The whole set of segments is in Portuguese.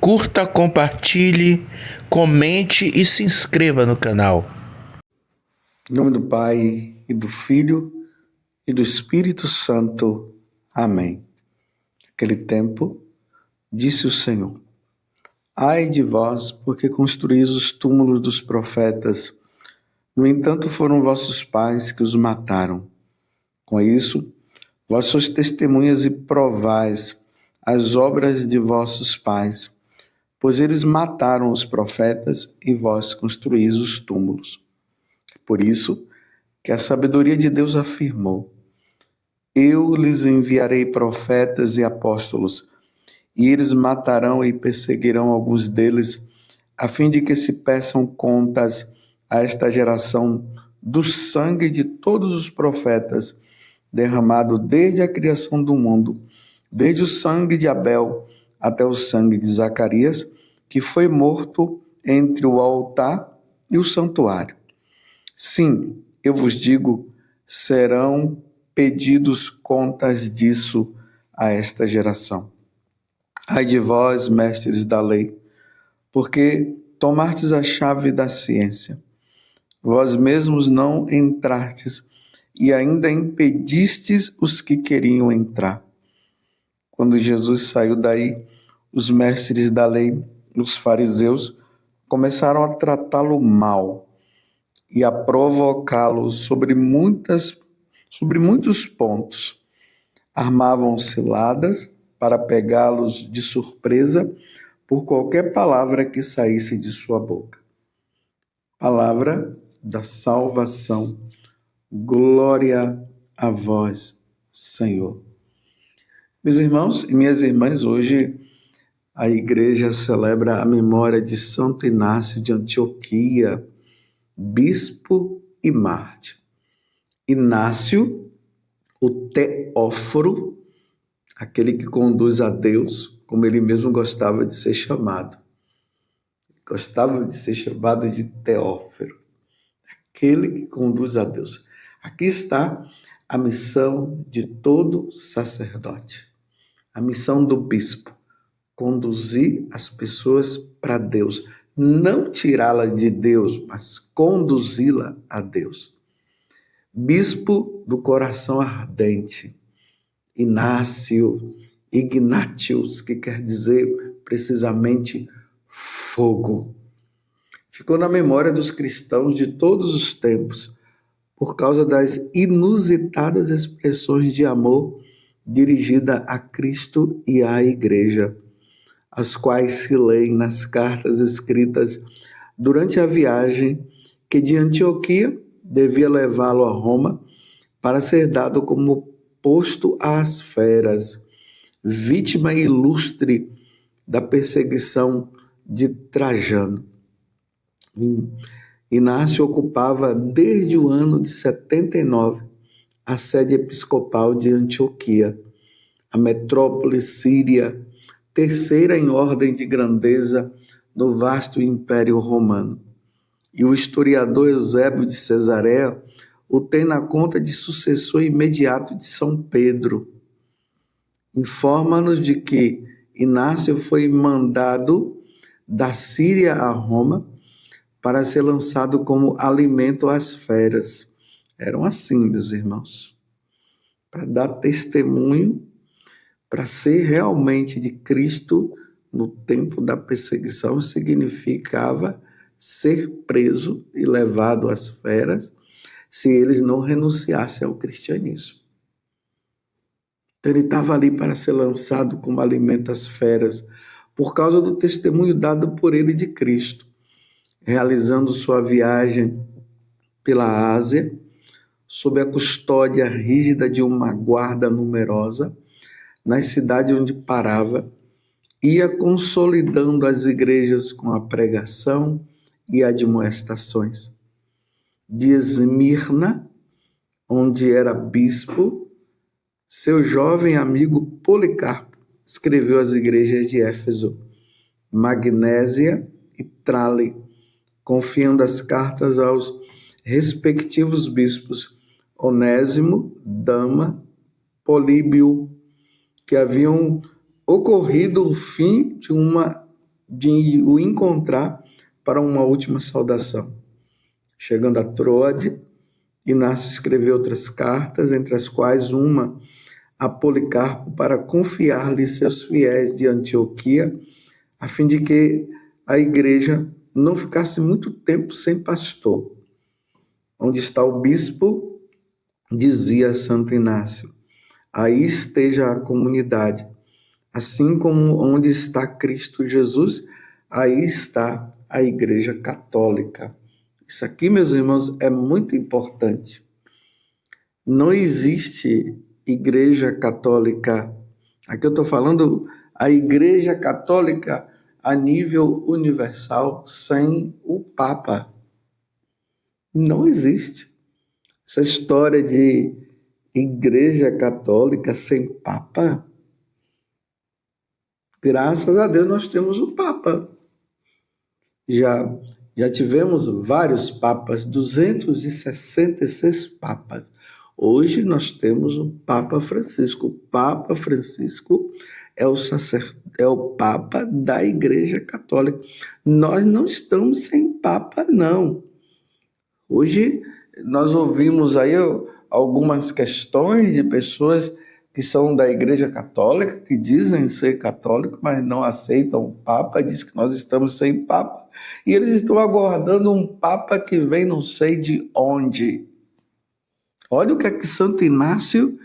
Curta, compartilhe, comente e se inscreva no canal. Em nome do Pai, e do Filho, e do Espírito Santo. Amém. Naquele tempo, disse o Senhor: Ai de vós, porque construís os túmulos dos profetas. No entanto, foram vossos pais que os mataram. Com isso, vós sois testemunhas e provais as obras de vossos pais, pois eles mataram os profetas e vós construís os túmulos. Por isso que a sabedoria de Deus afirmou: Eu lhes enviarei profetas e apóstolos, e eles matarão e perseguirão alguns deles, a fim de que se peçam contas a esta geração do sangue de todos os profetas, derramado desde a criação do mundo, desde o sangue de Abel até o sangue de Zacarias, que foi morto entre o altar e o santuário. Sim, eu vos digo, serão pedidos contas disso a esta geração. Ai de vós, mestres da lei, porque tomastes a chave da ciência. Vós mesmos não entrastes e ainda impedistes os que queriam entrar. Quando Jesus saiu daí, os mestres da lei, os fariseus, começaram a tratá-lo mal e a provocá-lo sobre muitos pontos. Armavam ciladas para pegá-los de surpresa por qualquer palavra que saísse de sua boca. Palavra da salvação. Glória a vós, Senhor. Meus irmãos e minhas irmãs, hoje a igreja celebra a memória de Santo Inácio de Antioquia, bispo e mártir. Inácio, o Teóforo, aquele que conduz a Deus, como ele mesmo gostava de ser chamado. Gostava de ser chamado de Teóforo, aquele que conduz a Deus. Aqui está a missão de todo sacerdote, a missão do bispo: conduzir as pessoas para Deus, não tirá-la de Deus, mas conduzi-la a Deus. Bispo do coração ardente, Inácio, Ignatius, que quer dizer precisamente fogo. Ficou na memória dos cristãos de todos os tempos, por causa das inusitadas expressões de amor dirigida a Cristo e à Igreja, as quais se leem nas cartas escritas durante a viagem que de Antioquia devia levá-lo a Roma para ser dado como posto às feras, vítima ilustre da perseguição de Trajano. Inácio ocupava desde o ano de 79 a sede episcopal de Antioquia, a metrópole síria, terceira em ordem de grandeza no vasto Império Romano. E o historiador Eusébio de Cesareia o tem na conta de sucessor imediato de São Pedro. Informa-nos de que Inácio foi mandado da Síria a Roma para ser lançado como alimento às feras. Eram assim, meus irmãos, para dar testemunho, para ser realmente de Cristo no tempo da perseguição, significava ser preso e levado às feras se eles não renunciassem ao cristianismo. Então ele estava ali para ser lançado como alimento às feras, por causa do testemunho dado por ele de Cristo, realizando sua viagem pela Ásia, sob a custódia rígida de uma guarda numerosa, nas cidades onde parava, ia consolidando as igrejas com a pregação e admoestações. De Esmirna, onde era bispo, seu jovem amigo Policarpo escreveu às igrejas de Éfeso, Magnésia e Trale, confiando as cartas aos respectivos bispos Onésimo, Dama, Políbio, que haviam ocorrido o fim de uma de o encontrar para uma última saudação. Chegando a Troade, Inácio escreveu outras cartas, entre as quais uma a Policarpo, para confiar-lhe seus fiéis de Antioquia, a fim de que a igreja não ficasse muito tempo sem pastor. Onde está o bispo, dizia Santo Inácio, aí esteja a comunidade. Assim como onde está Cristo Jesus, aí está a Igreja Católica. Isso aqui, meus irmãos, é muito importante. Não existe Igreja Católica. Aqui eu estou falando a Igreja Católica a nível universal sem o Papa. Não existe. Essa história de Igreja Católica sem Papa, graças a Deus nós temos o Papa. Já tivemos vários papas, 266 papas. Hoje nós temos o Papa Francisco. O Papa Francisco é o Papa da Igreja Católica. Nós não estamos sem Papa, não. Hoje nós ouvimos aí algumas questões de pessoas que são da Igreja Católica, que dizem ser católicos, mas não aceitam o Papa, diz que nós estamos sem Papa, e eles estão aguardando um Papa que vem não sei de onde. Olha o que é que Santo Inácio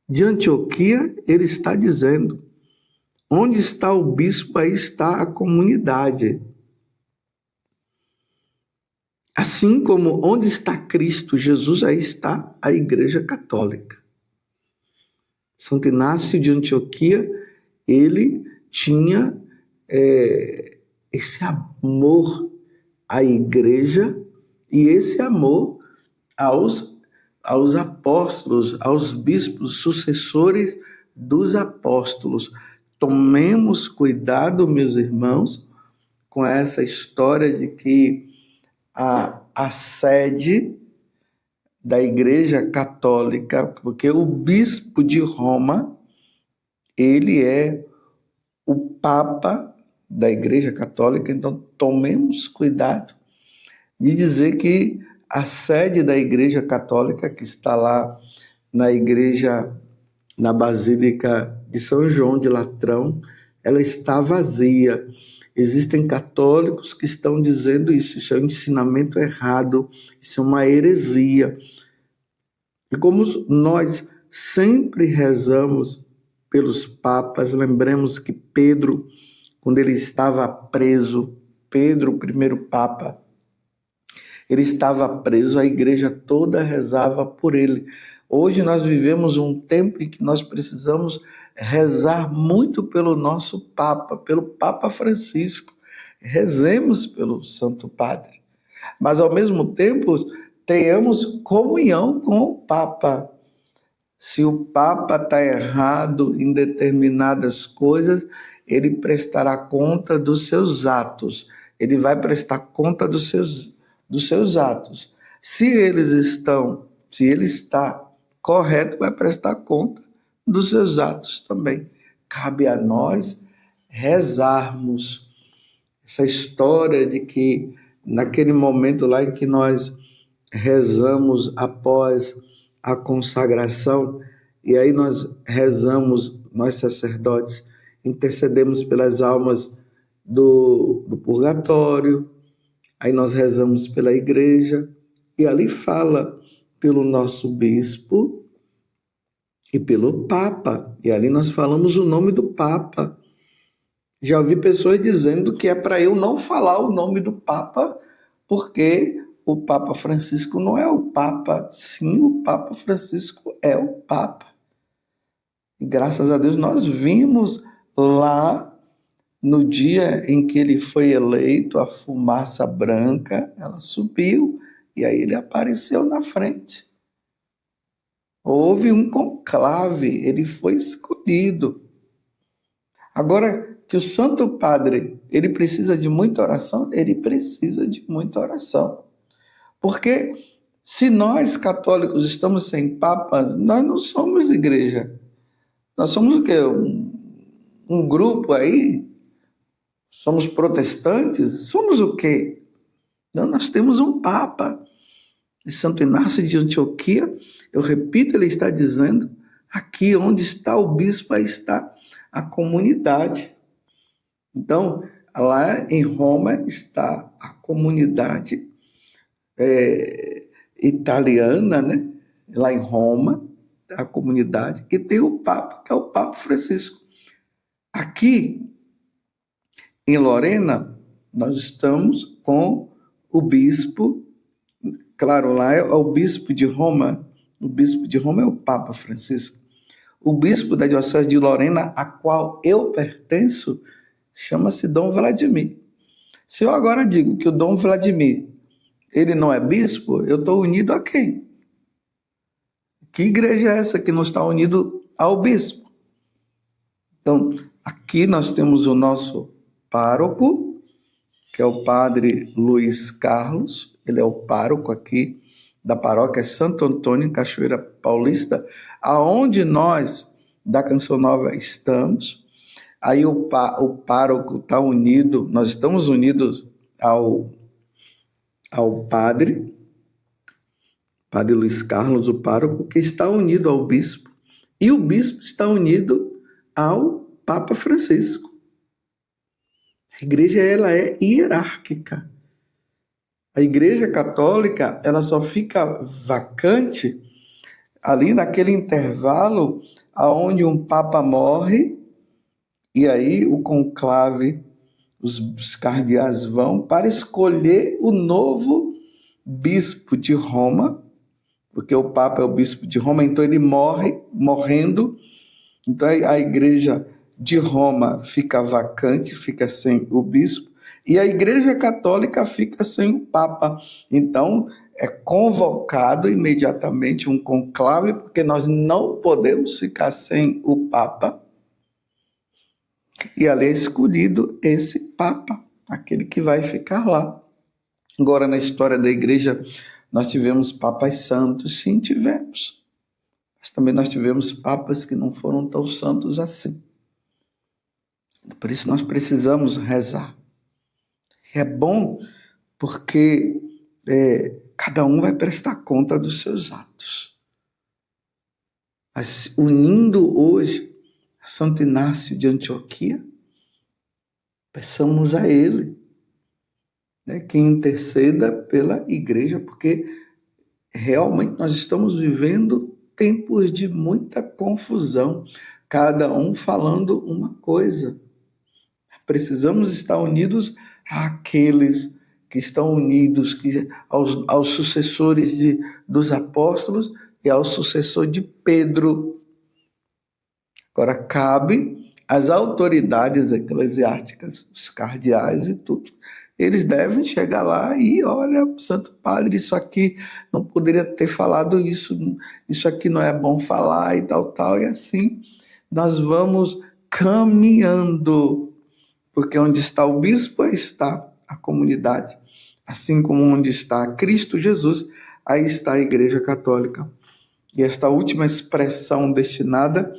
de Antioquia ele está dizendo. Onde está o bispo, aí está a comunidade. Assim como onde está Cristo Jesus, aí está a Igreja Católica. Santo Inácio de Antioquia, ele tinha esse amor à igreja e esse amor aos apóstolos, aos bispos sucessores dos apóstolos. Tomemos cuidado, meus irmãos, com essa história de que a sede da Igreja Católica, porque o bispo de Roma, ele é o Papa da Igreja Católica, então tomemos cuidado de dizer que a sede da Igreja Católica, que está lá na Basílica de São João de Latrão, ela está vazia. Existem católicos que estão dizendo isso é um ensinamento errado, isso é uma heresia. E como nós sempre rezamos pelos papas, lembremos que Pedro, quando ele estava preso, Pedro, o primeiro papa, ele estava preso, a igreja toda rezava por ele. Hoje nós vivemos um tempo em que nós precisamos rezar muito pelo nosso Papa, pelo Papa Francisco. Rezemos pelo Santo Padre. Mas, ao mesmo tempo, tenhamos comunhão com o Papa. Se o Papa está errado em determinadas coisas, ele prestará conta dos seus atos. Ele vai prestar conta dos seus atos. Se ele está correto, vai prestar conta dos seus atos também. Cabe a nós rezarmos. Essa história de que naquele momento lá em que nós rezamos após a consagração, e aí nós rezamos, nós sacerdotes, intercedemos pelas almas do purgatório, aí nós rezamos pela igreja, e ali fala pelo nosso bispo e pelo Papa. E ali nós falamos o nome do Papa. Já ouvi pessoas dizendo que é para eu não falar o nome do Papa, porque o Papa Francisco não é o Papa. Sim, o Papa Francisco é o Papa. E graças a Deus nós vimos lá no dia em que ele foi eleito, a fumaça branca, ela subiu e aí ele apareceu na frente. Houve um conclave, ele foi escolhido. Agora, que o Santo Padre, ele precisa de muita oração? Ele precisa de muita oração. Porque se nós católicos estamos sem papas, nós não somos igreja. Nós somos o quê? Um grupo aí? Somos protestantes? Somos o quê? Não, nós temos um Papa. E Santo Inácio de Antioquia, eu repito, ele está dizendo, aqui onde está o bispo, aí está a comunidade. Então, lá em Roma está a comunidade italiana, né? Lá em Roma, a comunidade, e tem o Papa, que é o Papa Francisco. Aqui, em Lorena, nós estamos com o bispo, claro, lá é o bispo de Roma, o bispo de Roma é o Papa Francisco. O bispo da Diocese de Lorena, a qual eu pertenço, chama-se Dom Vladimir. Se eu agora digo que o Dom Vladimir, ele não é bispo, eu estou unido a quem? Que igreja é essa que não está unido ao bispo? Então, aqui nós temos o nosso pároco, que é o padre Luiz Carlos, ele é o pároco aqui da paróquia Santo Antônio, em Cachoeira Paulista, aonde nós, da Canção Nova, estamos. Aí o pároco está unido, nós estamos unidos ao padre Luiz Carlos, o pároco, que está unido ao bispo, e o bispo está unido ao Papa Francisco. A igreja, ela é hierárquica. A igreja católica, ela só fica vacante ali naquele intervalo onde um papa morre, e aí o conclave, os cardeais vão para escolher o novo bispo de Roma, porque o papa é o bispo de Roma, então ele morrendo, então a igreja de Roma fica vacante, fica sem o bispo, e a igreja católica fica sem o papa. Então é convocado imediatamente um conclave, porque nós não podemos ficar sem o papa, e ali é escolhido esse papa, aquele que vai ficar lá. Agora, na história da igreja, nós tivemos papas santos, sim, tivemos. Mas também nós tivemos papas que não foram tão santos assim. Por isso nós precisamos rezar. É bom porque cada um vai prestar conta dos seus atos. Mas unindo hoje a Santo Inácio de Antioquia, peçamos a ele, né, que interceda pela igreja, porque realmente nós estamos vivendo tempos de muita confusão, cada um falando uma coisa. Precisamos estar unidos àqueles que estão unidos aos sucessores dos apóstolos e ao sucessor de Pedro. Agora, cabe às autoridades eclesiásticas, os cardeais e tudo, eles devem chegar lá e, olha, Santo Padre, isso aqui não poderia ter falado isso aqui não é bom falar e tal, e assim nós vamos caminhando, porque onde está o bispo, aí está a comunidade, assim como onde está Cristo Jesus, aí está a Igreja Católica. E esta última expressão destinada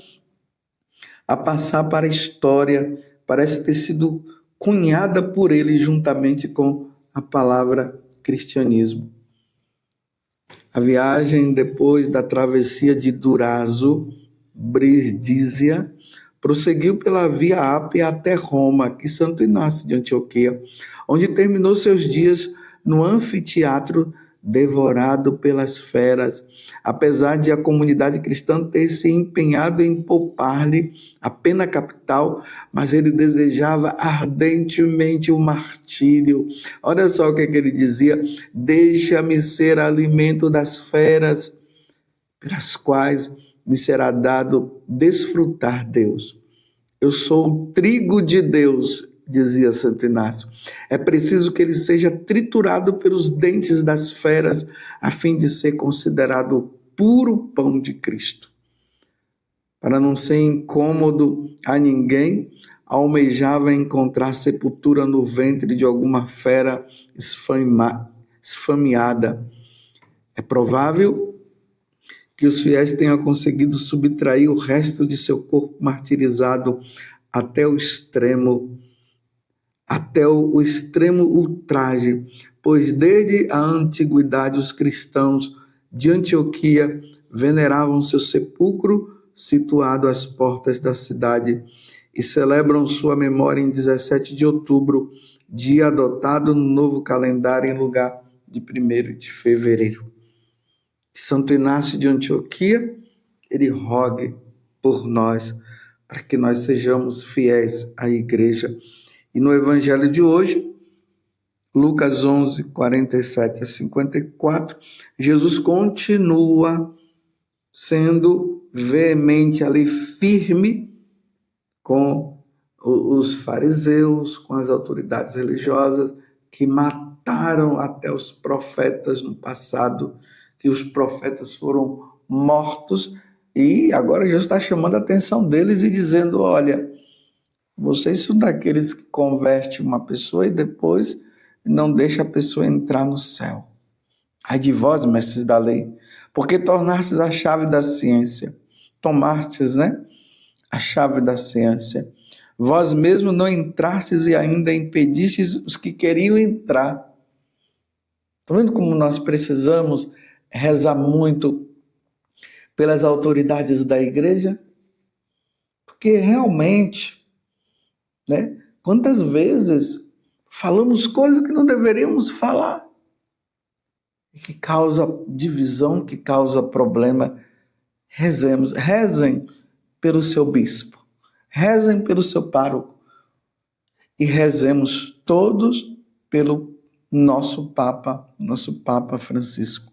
a passar para a história parece ter sido cunhada por ele juntamente com a palavra cristianismo. A viagem depois da travessia de Durazo, Brisdízia, prosseguiu pela Via Ápia até Roma, que Santo Inácio de Antioquia, onde terminou seus dias no anfiteatro devorado pelas feras, apesar de a comunidade cristã ter se empenhado em poupar-lhe a pena capital, mas ele desejava ardentemente o martírio. Olha só o que ele dizia: deixa-me ser alimento das feras, pelas quais me será dado desfrutar Deus. Eu sou o trigo de Deus, dizia Santo Inácio. É preciso que ele seja triturado pelos dentes das feras, a fim de ser considerado o puro pão de Cristo. Para não ser incômodo a ninguém, almejava encontrar sepultura no ventre de alguma fera esfameada. É provável que os fiéis tenham conseguido subtrair o resto de seu corpo martirizado até o extremo, até o extremo ultraje, pois desde a antiguidade os cristãos de Antioquia veneravam seu sepulcro situado às portas da cidade e celebram sua memória em 17 de outubro, dia adotado no novo calendário em lugar de 1º de fevereiro. Santo Inácio de Antioquia, ele rogue por nós, para que nós sejamos fiéis à igreja. E no evangelho de hoje, Lucas 11, 47 a 54, Jesus continua sendo veemente ali, firme com os fariseus, com as autoridades religiosas que mataram até os profetas no passado, que os profetas foram mortos, e agora Jesus está chamando a atenção deles e dizendo: olha, vocês são daqueles que convertem uma pessoa e depois não deixa a pessoa entrar no céu. Ai de vós, mestres da lei, porque tornastes a chave da ciência, tomastes, a chave da ciência. Vós mesmos não entrastes e ainda impedistes os que queriam entrar. Estão vendo como nós precisamos rezar muito pelas autoridades da igreja? Porque realmente, quantas vezes falamos coisas que não deveríamos falar, que causa divisão, que causa problema. Rezem pelo seu bispo, rezem pelo seu pároco e rezemos todos pelo nosso Papa Francisco,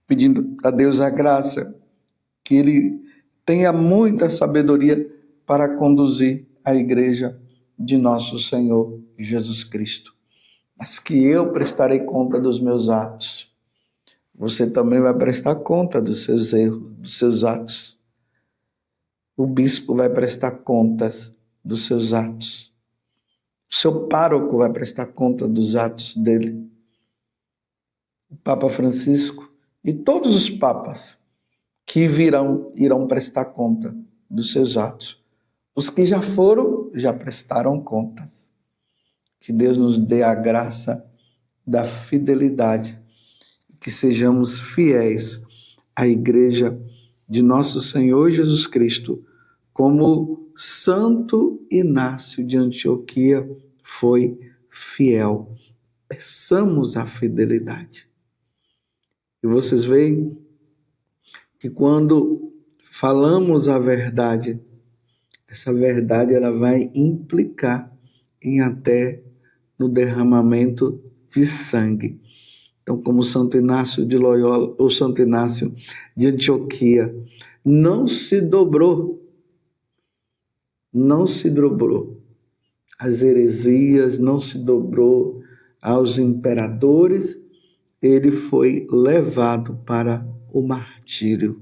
pedindo a Deus a graça, que ele tenha muita sabedoria para conduzir a igreja de nosso Senhor Jesus Cristo. Mas que eu prestarei conta dos meus atos. Você também vai prestar conta dos seus erros, dos seus atos. O bispo vai prestar contas dos seus atos. O seu pároco vai prestar conta dos atos dele. O Papa Francisco e todos os papas que irão prestar conta dos seus atos. Os que já foram, já prestaram contas. Que Deus nos dê a graça da fidelidade, que sejamos fiéis à igreja de nosso Senhor Jesus Cristo, como Santo Inácio de Antioquia foi fiel. Peçamos a fidelidade. E vocês veem que quando falamos a verdade, essa verdade ela vai implicar em até no derramamento de sangue. Então, como Santo Inácio de Loyola, ou Santo Inácio de Antioquia, não se dobrou às heresias, não se dobrou aos imperadores, ele foi levado para o martírio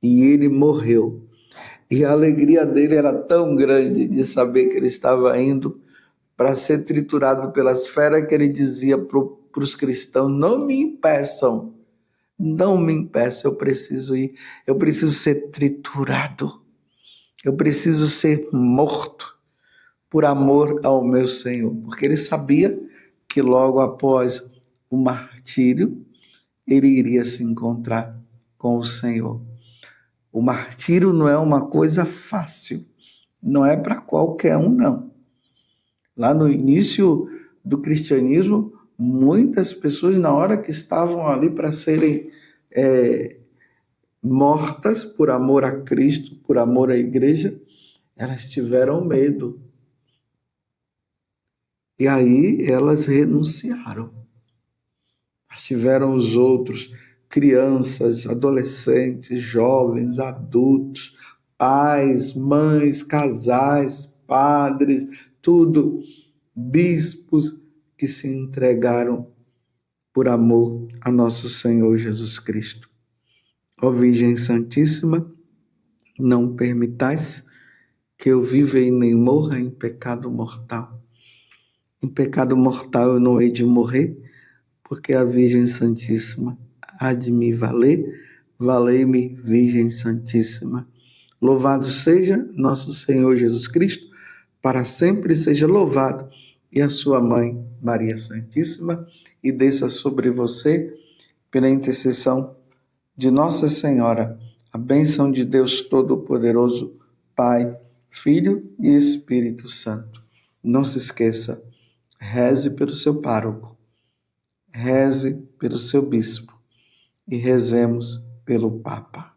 e ele morreu. E a alegria dele era tão grande de saber que ele estava indo para ser triturado pelas feras, que ele dizia para os cristãos: não me impeçam, eu preciso ir, eu preciso ser triturado, eu preciso ser morto por amor ao meu Senhor, porque ele sabia que logo após o martírio ele iria se encontrar com o Senhor. O martírio não é uma coisa fácil, não é para qualquer um, não. Lá no início do cristianismo, muitas pessoas, na hora que estavam ali para serem mortas por amor a Cristo, por amor à igreja, elas tiveram medo. E aí elas renunciaram. Mas tiveram os outros, crianças, adolescentes, jovens, adultos, pais, mães, casais, padres, tudo, bispos que se entregaram por amor a nosso Senhor Jesus Cristo. Ó Virgem Santíssima, não permitais que eu viva e nem morra em pecado mortal. Em pecado mortal eu não hei de morrer, porque a Virgem Santíssima há de me valer. Valei-me, Virgem Santíssima. Louvado seja nosso Senhor Jesus Cristo, para sempre seja louvado. e a sua mãe, Maria Santíssima, e desça sobre você, pela intercessão de Nossa Senhora, a bênção de Deus Todo-Poderoso, Pai, Filho e Espírito Santo. Não se esqueça, reze pelo seu pároco, reze pelo seu bispo e rezemos pelo Papa.